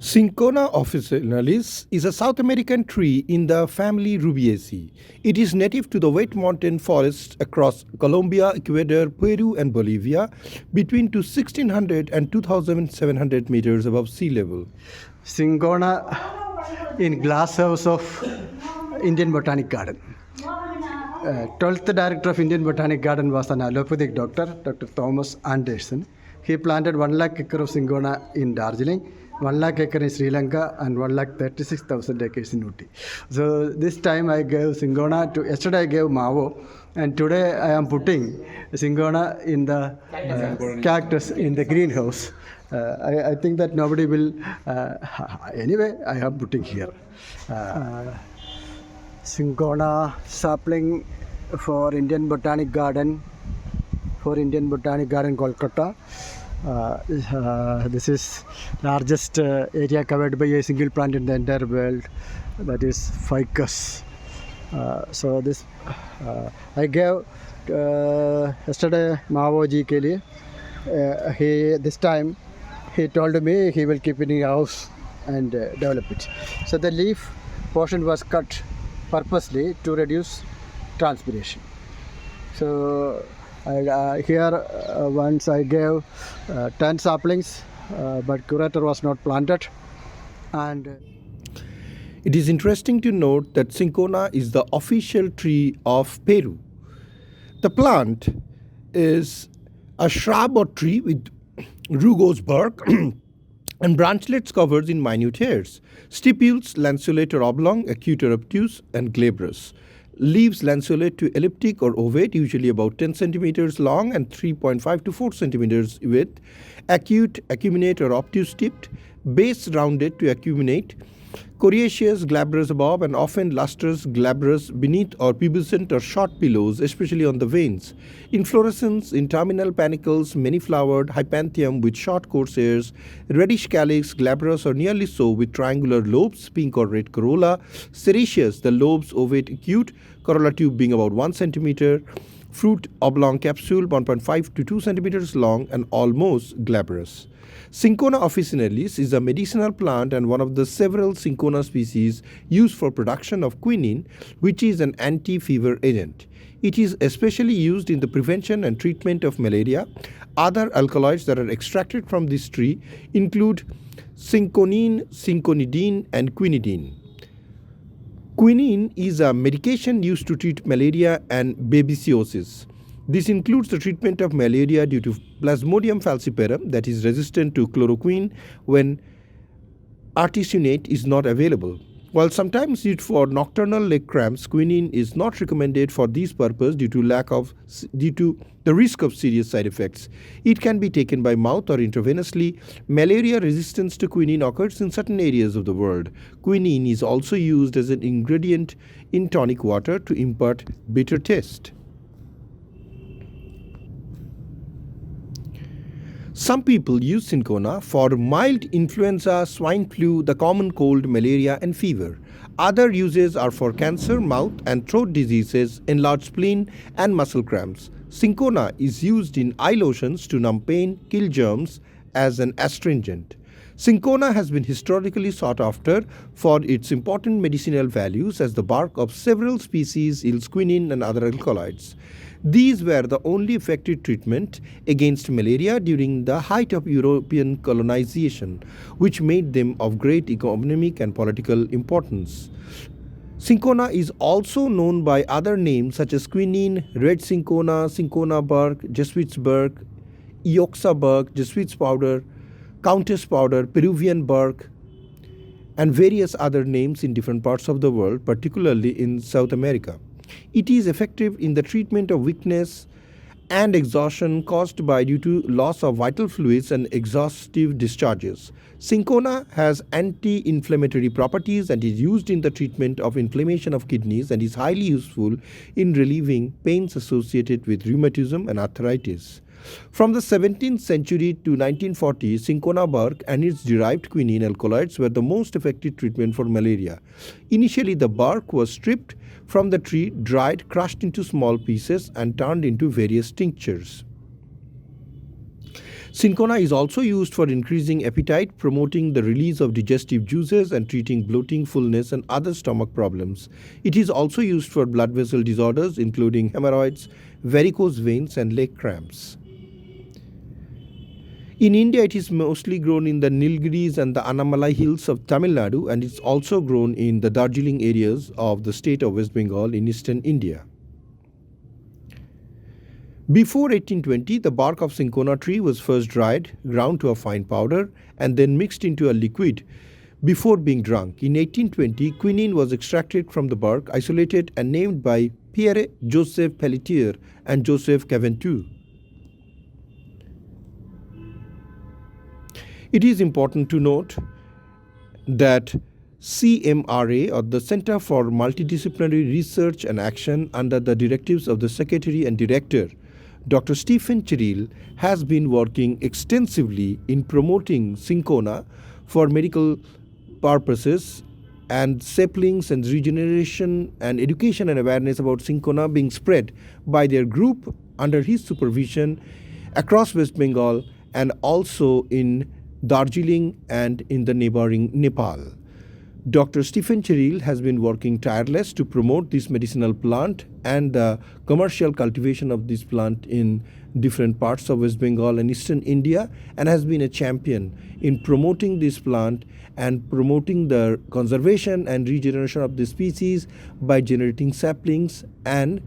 Cinchona officinalis is a South American tree in the family Rubiaceae. It is native to the wet mountain forests across Colombia, Ecuador, Peru, and Bolivia between 1600 and 2700 meters above sea level. Cinchona in glass house of Indian Botanic Garden. 12th director of Indian Botanic Garden was an allopathic doctor, Dr. Thomas Anderson. He planted 1 lakh acre of Cinchona in Darjeeling, 1 lakh acre in Sri Lanka, and 1 lakh 36,000 acres in Uti. So this time I gave Cinchona to, yesterday I gave Mavo, and today I am putting Cinchona in the cactus in the greenhouse. I think that nobody will, anyway, I am putting here. Cinchona sapling for Indian Botanic Garden, Kolkata. This is largest area covered by a single plant in the entire world, that is ficus. So this I gave yesterday Mavo ji ke liye. He this time he told me he will keep it in house and develop it. So the leaf portion was cut purposely to reduce transpiration. So here once I gave 10 saplings, but curator was not planted. And it is interesting to note that Cinchona is the official tree of Peru. The plant is a shrub or tree with rugose bark and branchlets covered in minute hairs. Stipules lanceolate or oblong, acute or obtuse, and glabrous. Leaves lanceolate to elliptic or ovate, usually about 10 centimeters long and 3.5 to 4 centimeters width. Acute, acuminate or obtuse tipped. Base rounded to acuminate. Coriaceous, glabrous above, and often lustrous, glabrous beneath, or pubescent or short pillows, especially on the veins. Inflorescence in terminal panicles, many flowered, hypanthium with short coarse hairs, reddish calyx, glabrous or nearly so, with triangular lobes, pink or red corolla. Seriaceous, the lobes ovate acute, corolla tube being about 1 centimeter. Fruit oblong capsule 1.5 to 2 centimeters long and almost glabrous. Cinchona officinalis is a medicinal plant and one of the several Cinchona species used for production of quinine, which is an anti-fever agent. It is especially used in the prevention and treatment of malaria. Other alkaloids that are extracted from this tree include cinchonine, cinchonidine, and quinidine. Quinine is a medication used to treat malaria and babesiosis. This includes the treatment of malaria due to Plasmodium falciparum, that is resistant to chloroquine when artesunate is not available. While sometimes used for nocturnal leg cramps, quinine is not recommended for this purpose due to the risk of serious side effects. It can be taken by mouth or intravenously. Malaria resistance to quinine occurs in certain areas of the world. Quinine is also used as an ingredient in tonic water to impart bitter taste. Some people use Cinchona for mild influenza, swine flu, the common cold, malaria, and fever. Other uses are for cancer, mouth and throat diseases, enlarged spleen, and muscle cramps. Cinchona is used in eye lotions to numb pain, kill germs, as an astringent. Cinchona has been historically sought after for its important medicinal values, as the bark of several species yields quinine and other alkaloids. These were the only effective treatment against malaria during the height of European colonization, which made them of great economic and political importance. Cinchona is also known by other names such as quinine, red cinchona, cinchona bark, Jesuit's bark, Ioxa bark, Jesuit's powder, countess powder, Peruvian bark, and various other names in different parts of the world, particularly in South America. It is effective in the treatment of weakness and exhaustion caused due to loss of vital fluids and exhaustive discharges. Cinchona has anti-inflammatory properties and is used in the treatment of inflammation of kidneys and is highly useful in relieving pains associated with rheumatism and arthritis. From the 17th century to 1940, cinchona bark and its derived quinine alkaloids were the most effective treatment for malaria. Initially, the bark was stripped from the tree, dried, crushed into small pieces, and turned into various tinctures. Cinchona is also used for increasing appetite, promoting the release of digestive juices, and treating bloating, fullness, and other stomach problems. It is also used for blood vessel disorders, including hemorrhoids, varicose veins, and leg cramps. In India, it is mostly grown in the Nilgiris and the Annamalai hills of Tamil Nadu, and it's also grown in the Darjeeling areas of the state of West Bengal in eastern India. Before 1820, the bark of Cinchona tree was first dried, ground to a fine powder, and then mixed into a liquid before being drunk. In 1820, quinine was extracted from the bark, isolated, and named by Pierre Joseph Pelletier and Joseph Caventou. It is important to note that CMRA, or the Center for Multidisciplinary Research and Action, under the directives of the Secretary and Director, Dr. Stephen Chiril, has been working extensively in promoting Cinchona for medical purposes, and saplings and regeneration and education and awareness about Cinchona being spread by their group under his supervision across West Bengal and also in Darjeeling and in the neighboring Nepal. Dr. Stephen Chiril has been working tireless to promote this medicinal plant and the commercial cultivation of this plant in different parts of West Bengal and eastern India, and has been a champion in promoting this plant and promoting the conservation and regeneration of the species by generating saplings and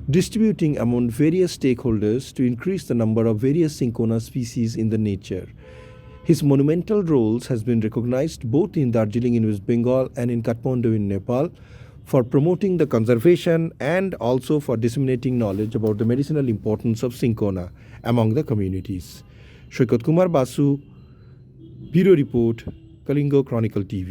distributing among various stakeholders to increase the number of various Cinchona species in the nature. His monumental roles has been recognized both in Darjeeling in West Bengal and in Kathmandu in Nepal for promoting the conservation and also for disseminating knowledge about the medicinal importance of Cinchona among the communities. Shoykot Kumar Basu, Bureau Report, Kalinga Chronicle TV.